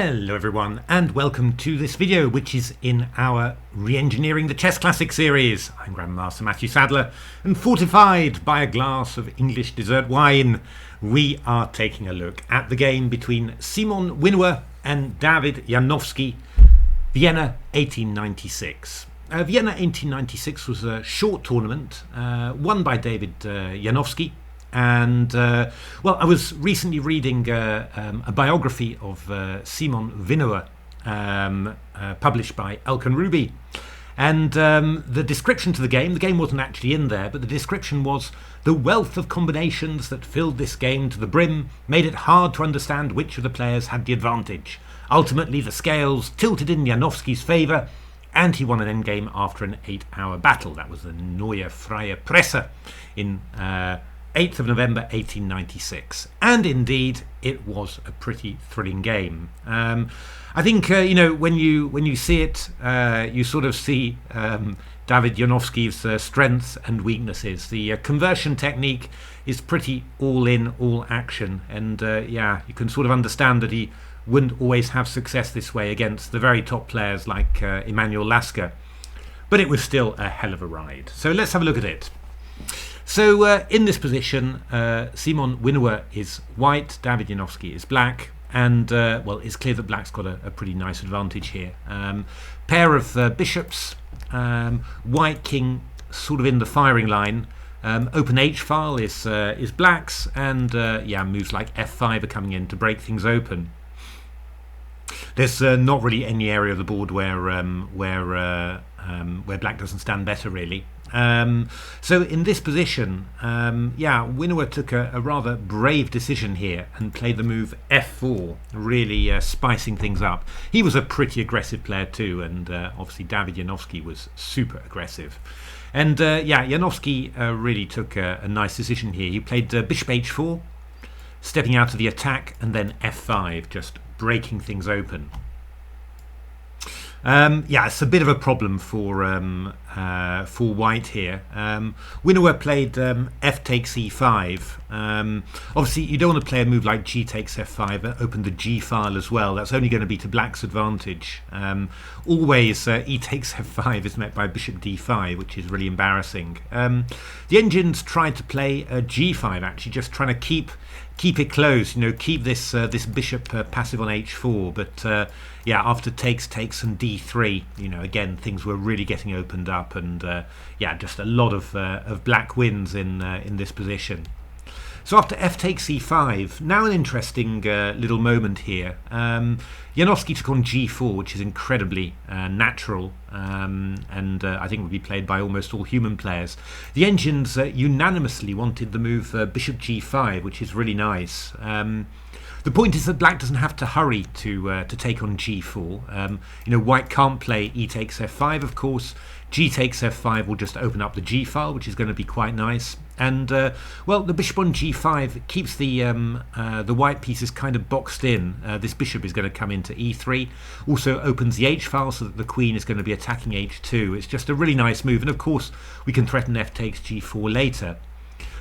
Hello everyone and welcome to this video, which is in our Reengineering the Chess Classic series. I'm Grandmaster Matthew Sadler, and fortified by a glass of English dessert wine, we are taking a look at the game between Szymon Winawer and Dawid Janowski, Vienna 1896. Vienna 1896 was a short tournament won by Dawid Janowski. And well, I was recently reading a biography of Szymon Winawer published by Elkan Ruby, and the description to the game wasn't actually in there, but the description was: the wealth of combinations that filled this game to the brim made it hard to understand which of the players had the advantage. Ultimately the scales tilted in Janowski's favour, and he won an endgame after an 8-hour battle. That was the Neue Freie Presse in 8th of November 1896, and indeed it was a pretty thrilling game. I think you know, when you see it, you sort of see Dawid Janowski's strengths and weaknesses. The conversion technique is pretty all in, all action, and yeah, you can sort of understand that he wouldn't always have success this way against the very top players like Emanuel Lasker, but it was still a hell of a ride. So let's have a look at it. So in this position, Szymon Winawer is white, Dawid Janowski is black, and well, it's clear that black's got a pretty nice advantage here. Pair of bishops, white king sort of in the firing line. Open H file is black's, and yeah, moves like F5 are coming in to break things open. There's not really any area of the board where black doesn't stand better, really. So in this position, yeah, Winawer took a rather brave decision here and played the move F4, really spicing things up. He was a pretty aggressive player too, and obviously Dawid Janowski was super aggressive. And yeah, Janowski really took a nice decision here. He played bishop H4, stepping out of the attack, and then F5, just breaking things open. Yeah, it's a bit of a problem for white here. Winawer played f takes e5. Obviously, you don't want to play a move like g takes f5, open the g file as well. That's only going to be to black's advantage. Always e takes f5 is met by bishop d5, which is really embarrassing. The engines tried to play g5, actually, just trying to keep it close, you know, keep this this bishop passive on h4, but yeah, after takes and d3, you know, again things were really getting opened up, and yeah, just a lot of black wins in this position. So after f takes e5, now an interesting little moment here. Janowski took on g4, which is incredibly natural, and I think would be played by almost all human players. The engines unanimously wanted the move bishop g5, which is really nice. The point is that black doesn't have to hurry to take on g4. You know, white can't play e takes f5, of course. G takes f5 will just open up the g file, which is going to be quite nice. And well, the bishop on g5 keeps the white pieces kind of boxed in. This bishop is going to come into e3. Also opens the h file so that the queen is going to be attacking h2. It's just a really nice move, and of course we can threaten f takes g4 later.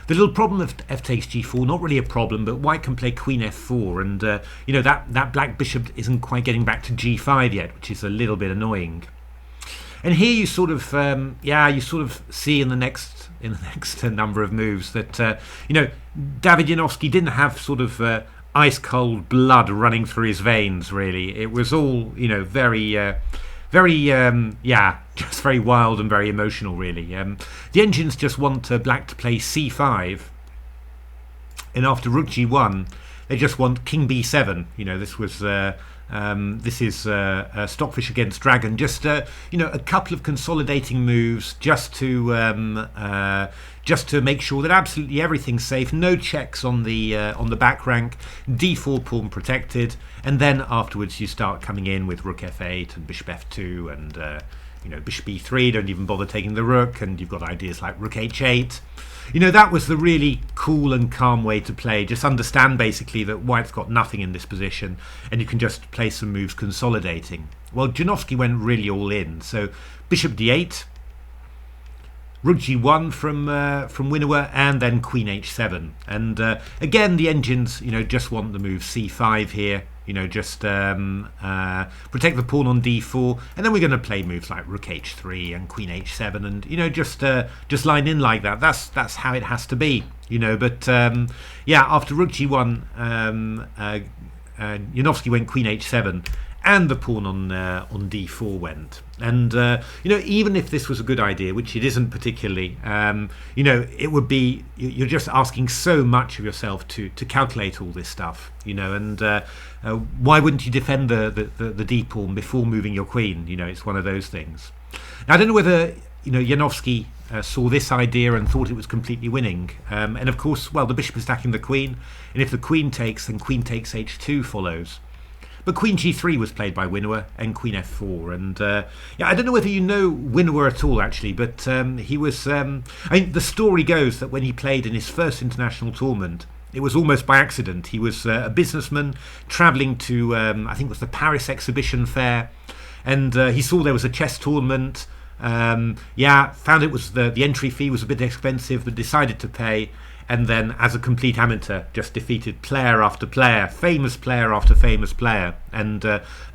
The little problem of f takes g4, not really a problem, but white can play queen f4, and you know, that black bishop isn't quite getting back to g5 yet, which is a little bit annoying. And here you sort of yeah, you sort of see in the next number of moves that you know, Dawid Janowski didn't have sort of ice cold blood running through his veins, really. It was all, you know, very yeah, just very wild and very emotional, really. The engines just want black to play c5, and after rook g1 they just want king b7. You know, this was this is Stockfish against Dragon. Just you know, a couple of consolidating moves just to make sure that absolutely everything's safe. No checks on the back rank. d4 pawn protected, and then afterwards you start coming in with rook f8 and bishop f2 and you know, bishop e3. Don't even bother taking the rook, and you've got ideas like rook h8. You know, that was the really cool and calm way to play. Just understand basically that white's got nothing in this position, and you can just play some moves consolidating. Well, Janowski went really all in. So bishop d8, rook g1 from Winawer, and then queen h7. And again, the engines, you know, just want the move c5 here. just protect the pawn on d4, and then we're going to play moves like rook h3 and queen h7, and just line in like that. That's how it has to be, But after rook g1, Janowski went queen h7, and the pawn on d4 went. And even if this was a good idea, which it isn't particularly, it would be, you're just asking so much of yourself to calculate all this stuff, and why wouldn't you defend the d pawn before moving your queen? It's one of those things. Now, I don't know whether Janowski saw this idea and thought it was completely winning, and of course, well, the bishop is attacking the queen, and if the queen takes, then queen takes h2 follows. But queen g3 was played by Winawer, and queen f4, and I don't know whether you know Winawer at all, actually, but he was, the story goes that when he played in his first international tournament, it was almost by accident. He was a businessman travelling to, I think it was the Paris Exhibition Fair, and he saw there was a chess tournament, found it was the entry fee was a bit expensive, but decided to pay, and then as a complete amateur just defeated player after player, famous player after famous player, and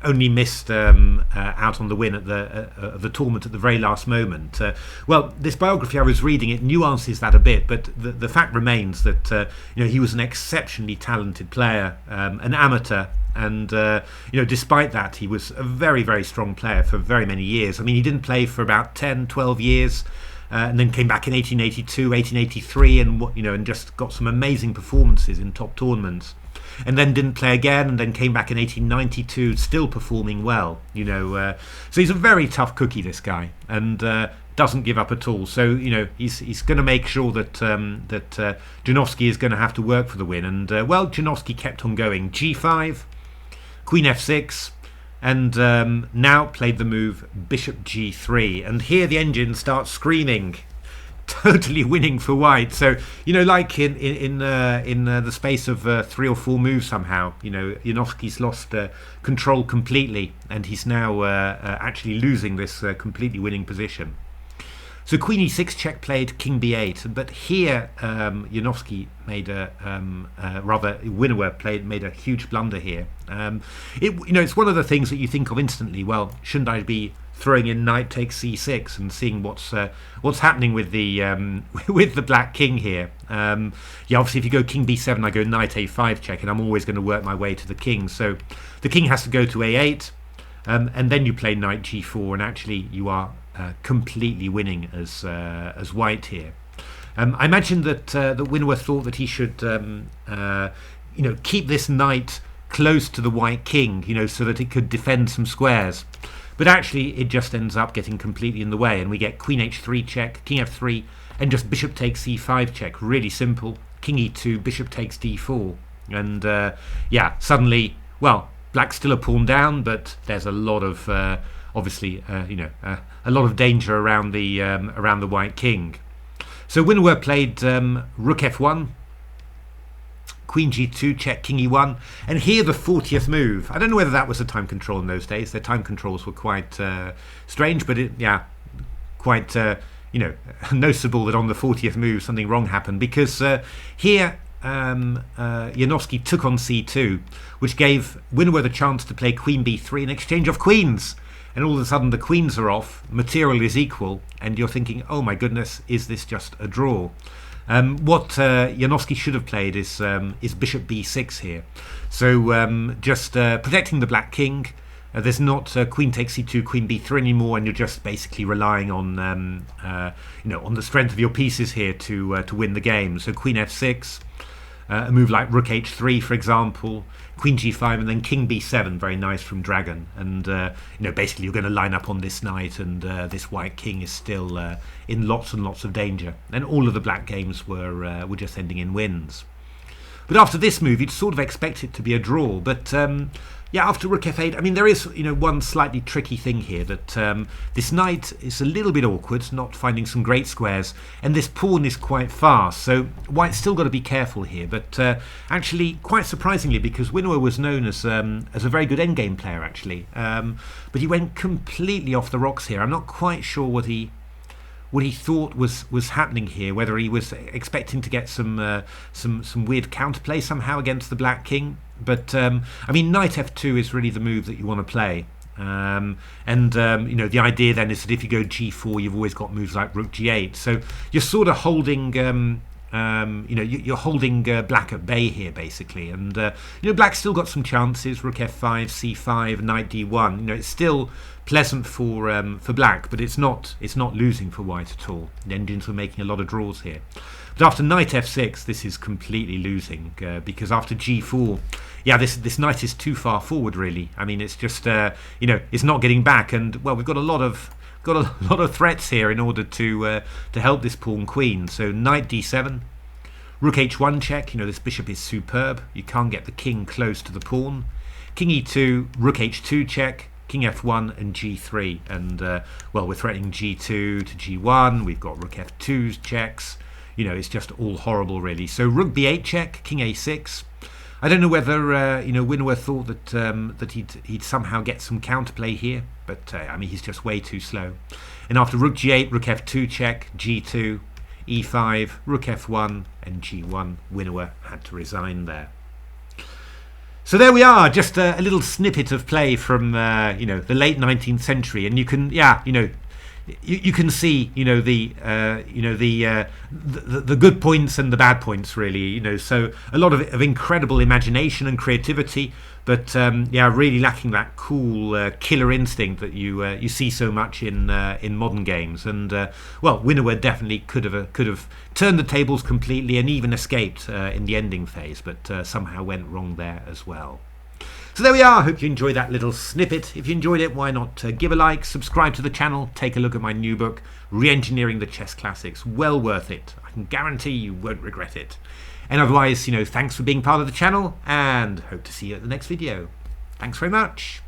only missed out on the win at the tournament at the very last moment. Well, this biography I was reading, it nuances that a bit, but the fact remains that he was an exceptionally talented player, an amateur, and despite that, he was a very, very strong player for very many years. I mean, he didn't play for about 10, 12 years, and then came back in 1882, 1883, and just got some amazing performances in top tournaments, and then didn't play again, and then came back in 1892, still performing well. So he's a very tough cookie, this guy, and doesn't give up at all. So he's going to make sure that Janowski is going to have to work for the win, and Janowski kept on going. G5, queen f6. And now played the move bishop g3, and here the engine starts screaming, totally winning for white. So like in the space of 3 or 4 moves, somehow Janowski's lost control completely, and he's now actually losing this completely winning position. So queen e6 check played, king b8, but here Janowski made Winawer made a huge blunder here. It's one of the things that you think of instantly. Well, shouldn't I be throwing in knight takes c6 and seeing what's happening with the with the black king here? Obviously, if you go king b7, I go knight a5 check, and I'm always going to work my way to the king. So the king has to go to a8, and then you play knight g4, and actually you are completely winning as white here. I mentioned that Winawer thought that he should keep this knight close to the white king, so that it could defend some squares, but actually it just ends up getting completely in the way, and we get queen h3 check, king f3, and just bishop takes c5 check. Really simple. King e2, bishop takes d4, and suddenly, well, black's still a pawn down, but there's a lot of obviously a lot of danger around the white king. So Winawer played rook f1, queen g2 check, king e1, and here the 40th move. I don't know whether that was a time control in those days. Their time controls were quite strange, but quite noticeable that on the 40th move something wrong happened, because here Janowski took on c2, which gave Winawer the chance to play queen b3 in exchange of queens. And all of a sudden the queens are off, material is equal, and you're thinking, oh my goodness, is this just a draw? What Janowski should have played is bishop b6 here. So just protecting the black king. There's not queen takes c2, queen b3 anymore, and you're just basically relying on on the strength of your pieces here to win the game. So queen f6, a move like rook h3, for example, queen g5, and then king b7, very nice from Dragon. And basically you're going to line up on this knight, and this white king is still in lots and lots of danger. And all of the black games were just ending in wins. But after this move, you'd sort of expect it to be a draw. But after rook f8, I mean, there is one slightly tricky thing here, that this knight is a little bit awkward, not finding some great squares, and this pawn is quite fast. So white's still got to be careful here. But actually, quite surprisingly, because Winawer was known as a very good endgame player, actually, but he went completely off the rocks here. I'm not quite sure what he what he thought was happening here, whether he was expecting to get some weird counterplay somehow against the black king. But I mean, knight f2 is really the move that you want to play. You know, the idea then is that if you go g4, you've always got moves like rook g8. So you're sort of holding, you know, you're holding black at bay here basically. And you know, black's still got some chances. Rook f5, c5, knight d1. You know, it's still pleasant for black, but it's not losing for white at all. The Indians were making a lot of draws here. But after knight f6, this is completely losing because after g4, yeah, this knight is too far forward really. I mean, it's just you know, it's not getting back, and well, we've got a lot of threats here in order to help this pawn queen. So knight d7, rook h1 check. You know, this bishop is superb. You can't get the king close to the pawn. King e2, rook h2 check. King f1 and g3, and well, we're threatening g2 to g1. We've got rook f2 checks. You know, it's just all horrible really. So rook b8 check, king a6. I don't know whether you know, Winawer thought that that he'd somehow get some counterplay here, but I mean, he's just way too slow. And after rook g8, rook f2 check, g2, e5, rook f1 and g1. Winawer had to resign there. So there we are, just a little snippet of play from you know, the late 19th century, and you can, yeah, you know, you can see, you know, the good points and the bad points really, you know. So a lot of incredible imagination and creativity, but yeah, really lacking that cool killer instinct that you see so much in modern games. And well, Winawer definitely could have turned the tables completely and even escaped in the ending phase, but somehow went wrong there as well. So there we are. Hope you enjoyed that little snippet. If you enjoyed it, why not give a like, subscribe to the channel, take a look at my new book, Reengineering the Chess Classics. Well worth it. I can guarantee you won't regret it. And otherwise, you know, thanks for being part of the channel, and hope to see you at the next video. Thanks very much.